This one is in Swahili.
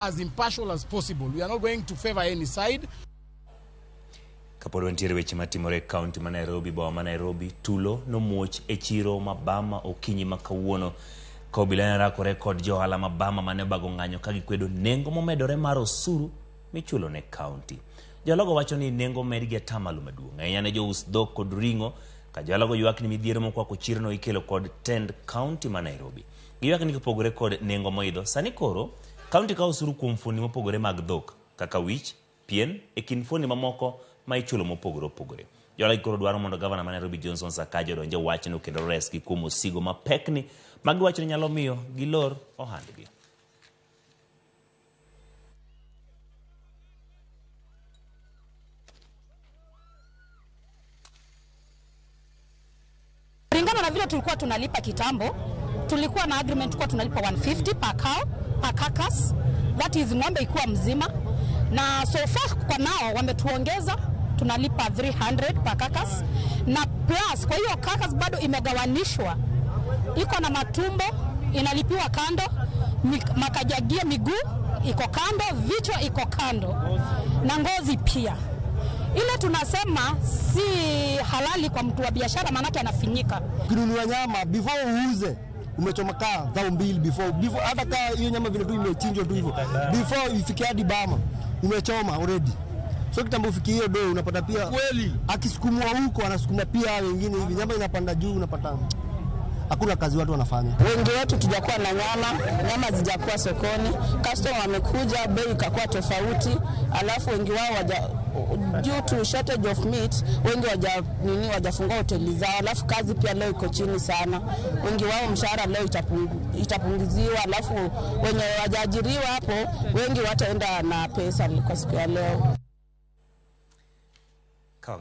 as impartial as possible. We are not going to favor any side. Kapod wantiere weche matimore county ma Nairobi, Bama Nairobi, tulo no muoch e chiro ma Bama okinyi ma kawuono. Kobila rakore kod ohala ma Bama mane bago ng'anyo ka gikwedo nengo momedore mar osuru michulo ne county. Jalogo wacho ni nengo med gi atamalo maduong'. Ahinya jo us dhok kod ringo ka jalogo ywak ni midhiero mokwako chiro no ikelo kod tend county ma Nairobi. Ywak ni kopogore kod nengo moidho. Sani koro county ka osuru kuom fuoni mopogore mag dhok kaka wich, pien e kin fuoni mamoko ma ichulo mopogore opogore. Jolagi koro dwaro mondo gavana ma Nairobi Johnson Sakaja donje wachno kendo resgi kuom osigo mapekni magiwacho ni nyalo miyo gilor ohandgi. Kulingana na vile tulikuwa tunalipa kitambo, tulikuwa na agreement kwa tunalipa 150 per cow, per carcass, that is ng'ombe ikuwa mzima. Na so far kwa nao wametuongeza tunalipa 300 per carcass, na plus kwa hiyo carcass bado imegawanishwa, iko na matumbo inalipiwa kando, makajagia miguu iko kando, vichwa iko kando, na ngozi pia. Ile tunasema si halali kwa mtu wa biashara, manake anafinyika. Kununua nyama before uuze umechomeka dhao mbili before hata kama hiyo nyama vile tu imechinjwa tu hivyo before ifike hadi Bama umechoma already. So kitambo ufiki hiyo do unapata pia kweli akisukumwa huko anasukuma pia wengine hivi nyama inapanda juu unapata hakuna kazi watu wanafanya. Wengi wetu tujakuwa na nyama zijakuwa sokoni, customer wamekuja bei ikakuwa tofauti, alafu wengi wao due to shortage of meat wengi wajafungua hoteli zao, alafu kazi pia leo iko chini sana. Wengi wao mshahara leo itapunguziwa, alafu wenye wajaajiriwa hapo wengi wataenda na pesa kwa siku ya leo.